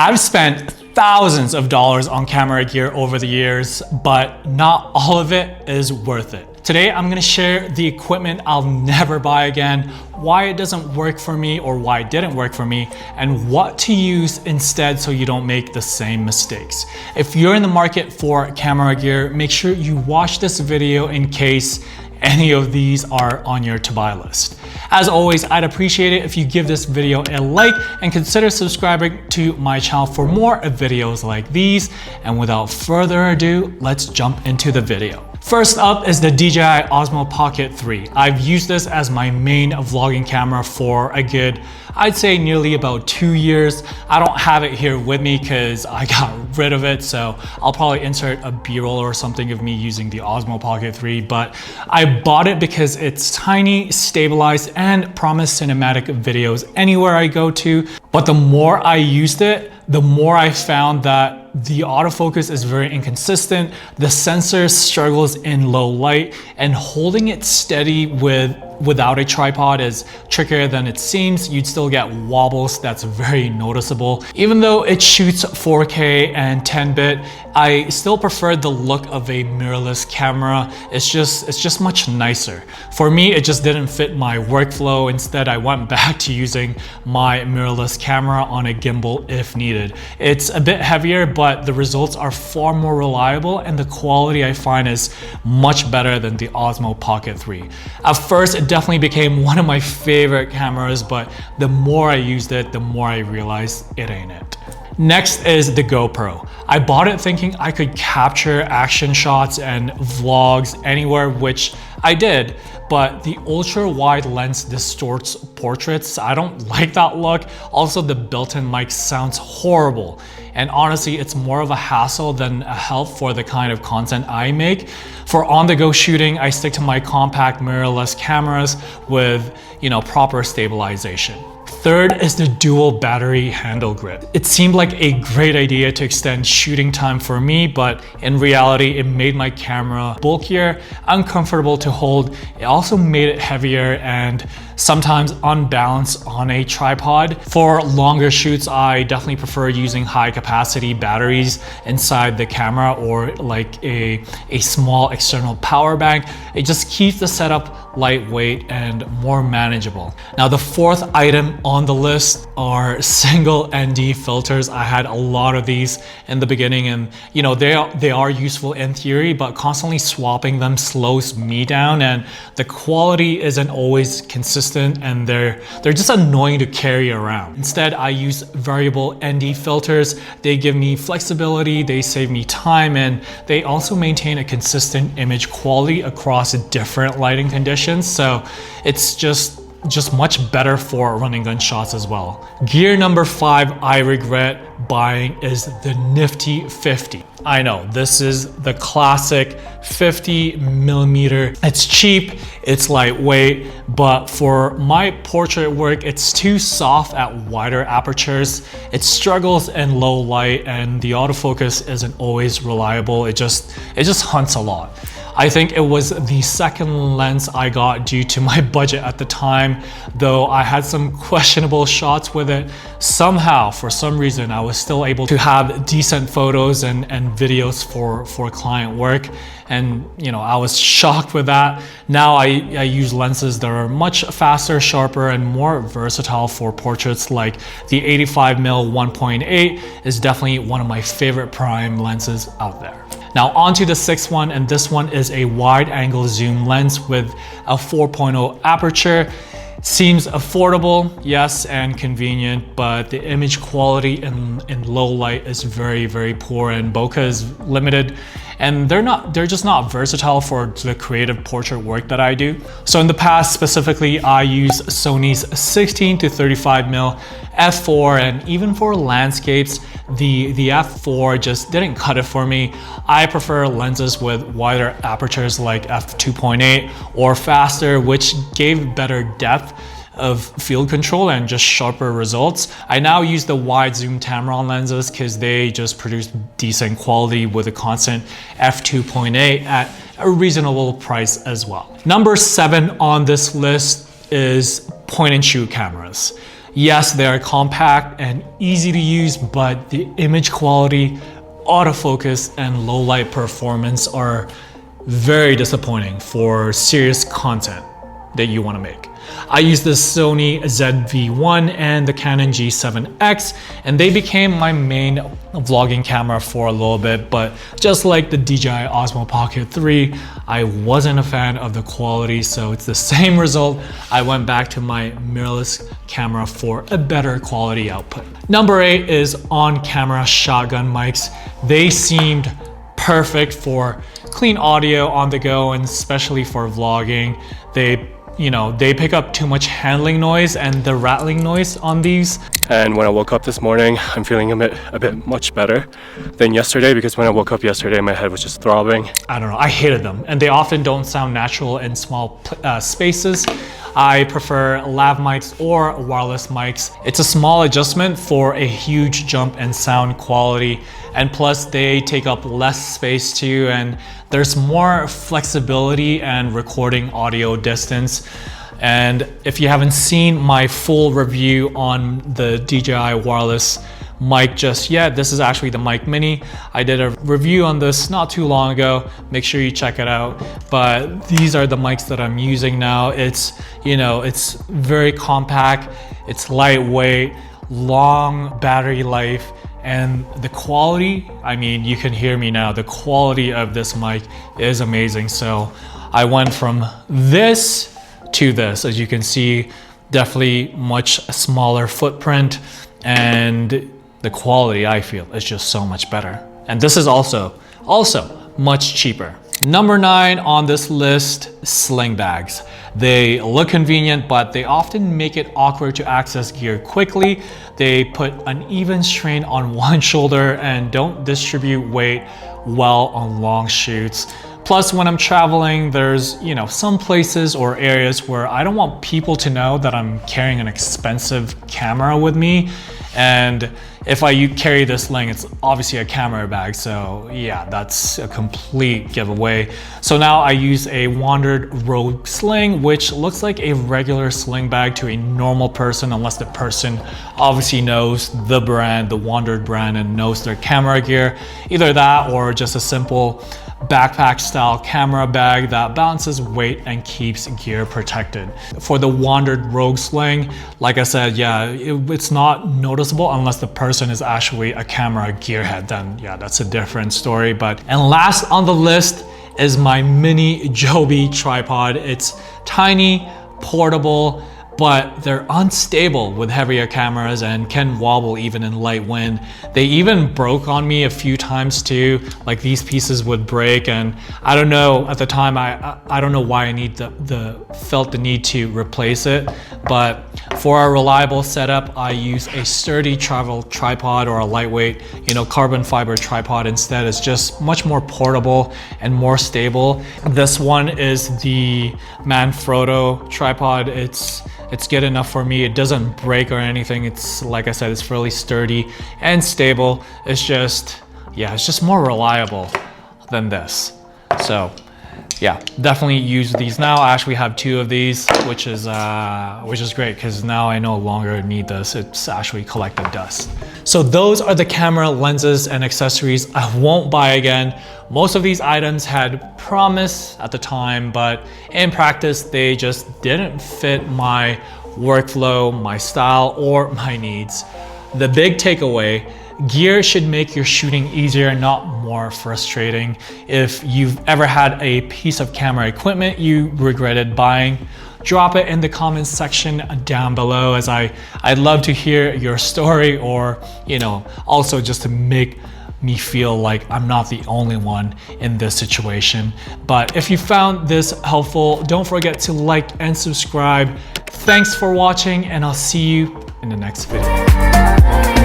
I've spent thousands of dollars on camera gear over the years, but not all of it is worth it. Today, I'm gonna share the equipment I'll never buy again, why it doesn't work for me or why it didn't work for me, and what to use instead so you don't make the same mistakes. If you're in the market for camera gear, make sure you watch this video in case any of these are on your to buy list. As always, I'd appreciate it if you give this video a like and consider subscribing to my channel for more videos like these. And without further ado, let's jump into the video. First up is the DJI Osmo Pocket 3. I've used this as my main vlogging camera for a good, I'd say nearly about 2 years. I don't have it here with me because I got rid of it, so I'll probably insert a B-roll or something of me using the Osmo Pocket 3, but I bought it because it's tiny, stabilized, and promised cinematic videos anywhere I go to. But the more I used it, the more I found that the autofocus is very inconsistent, the sensor struggles in low light, and holding it steady without a tripod is trickier than it seems. You'd still get wobbles that's very noticeable. Even though it shoots 4K and 10-bit, I still prefer the look of a mirrorless camera. It's just much nicer. For me, it just didn't fit my workflow. Instead, I went back to using my mirrorless camera on a gimbal if needed. It's a bit heavier, but the results are far more reliable and the quality I find is much better than the Osmo Pocket 3. At first, it definitely became one of my favorite cameras, but the more I used it, the more I realized it ain't it. Next is the GoPro. I bought it thinking I could capture action shots and vlogs anywhere, which I did, but the ultra wide lens distorts portraits. I don't like that look. Also, the built-in mic sounds horrible. And honestly, it's more of a hassle than a help for the kind of content I make. For on-the-go shooting, I stick to my compact mirrorless cameras with, proper stabilization. Third is the dual battery handle grip. It seemed like a great idea to extend shooting time for me, but in reality, it made my camera bulkier, uncomfortable to hold. It also made it heavier and sometimes unbalanced on a tripod. For longer shoots, I definitely prefer using high capacity batteries inside the camera or like a small external power bank. It just keeps the setup lightweight and more manageable. Now, the fourth item on the list are single ND filters. I had a lot of these in the beginning and they are useful in theory, but constantly swapping them slows me down and the quality isn't always consistent and they're just annoying to carry around. Instead, I use variable ND filters. They give me flexibility, they save me time, and they also maintain a consistent image quality across different lighting conditions. So it's just much better for running gun shots as well. Gear number 5 I regret buying is the nifty 50. I know, this is the classic 50mm. It's cheap, it's lightweight, but for my portrait work, it's too soft at wider apertures. It struggles in low light and the autofocus isn't always reliable. It just hunts a lot. I think it was the second lens I got due to my budget at the time, though I had some questionable shots with it. Somehow, for some reason, I was still able to have decent photos and videos for client work. And I was shocked with that. Now I use lenses that are much faster, sharper, and more versatile for portraits, like the 85mm 1.8 is definitely one of my favorite prime lenses out there. Now on to the sixth one, and this one is a wide angle zoom lens with a 4.0 aperture. Seems affordable, yes, and convenient, but the image quality in low light is very, very poor and bokeh is limited. And they're just not versatile for the creative portrait work that I do. So in the past, specifically, I use Sony's 16 to 35mm f4, and even for landscapes, the f4 just didn't cut it for me. I prefer lenses with wider apertures like f2.8 or faster, which gave better depth of field control and just sharper results. I now use the wide zoom Tamron lenses because they just produce decent quality with a constant f2.8 at a reasonable price as well. Number 7 on this list is point and shoot cameras. Yes, they are compact and easy to use, but the image quality, autofocus, and low light performance are very disappointing for serious content that you want to make. I use the Sony ZV-1 and the Canon G7X, and they became my main vlogging camera for a little bit, but just like the DJI Osmo Pocket 3, I wasn't a fan of the quality, so it's the same result. I went back to my mirrorless camera for a better quality output. Number 8 is on-camera shotgun mics. They seemed perfect for clean audio on the go, and especially for vlogging. They pick up too much handling noise and the rattling noise on these. And when I woke up this morning, I'm feeling a bit much better than yesterday, because when I woke up yesterday, my head was just throbbing. I don't know, I hated them, and they often don't sound natural in small spaces. I prefer lav mics or wireless mics. It's a small adjustment for a huge jump in sound quality, and plus they take up less space too, and there's more flexibility and recording audio distance. And if you haven't seen my full review on the DJI wireless mic just yet, this is actually the Mic Mini. I did a review on this not too long ago. Make sure you check it out. But these are the mics that I'm using now. It's very compact, it's lightweight, long battery life, and the quality, I mean, you can hear me now, the quality of this mic is amazing. So I went from this to this. As you can see, definitely much smaller footprint, and the quality, I feel, is just so much better. And this is also much cheaper. Number 9 on this list, sling bags. They look convenient, but they often make it awkward to access gear quickly. They put uneven strain on one shoulder and don't distribute weight well on long shoots. Plus, when I'm traveling, there's some places or areas where I don't want people to know that I'm carrying an expensive camera with me. And if I carry this sling, it's obviously a camera bag, so yeah, that's a complete giveaway. So now I use a Wandered Rogue sling, which looks like a regular sling bag to a normal person, unless the person obviously knows the brand, the Wandered brand, and knows their camera gear. Either that or just a simple backpack style camera bag that balances weight and keeps gear protected. For the Wandered Rogue sling, like I said, yeah, it's not noticeable unless the person is actually a camera gearhead. Then yeah, that's a different story. And last on the list is my mini Joby tripod. It's tiny, portable, but they're unstable with heavier cameras and can wobble even in light wind. They even broke on me a few times too, like these pieces would break, and I don't know, at the time I don't know why I felt the need to replace it. But for a reliable setup, I use a sturdy travel tripod or a lightweight, carbon fiber tripod instead. It's just much more portable and more stable. This one is the Manfrotto tripod. It's good enough for me. It doesn't break or anything. It's, like I said, it's fairly sturdy and stable. It's just more reliable than this. So yeah, definitely use these now. I actually have 2 of these, which is great, because now I no longer need this. It's actually collected dust. So those are the camera, lenses, and accessories I won't buy again. Most of these items had promise at the time, but in practice, they just didn't fit my workflow, my style, or my needs. The big takeaway: gear should make your shooting easier, not more frustrating. If you've ever had a piece of camera equipment you regretted buying, drop it in the comments section down below, as I'd love to hear your story, or also just to make me feel like I'm not the only one in this situation. But if you found this helpful, don't forget to like and subscribe. Thanks for watching, and I'll see you in the next video.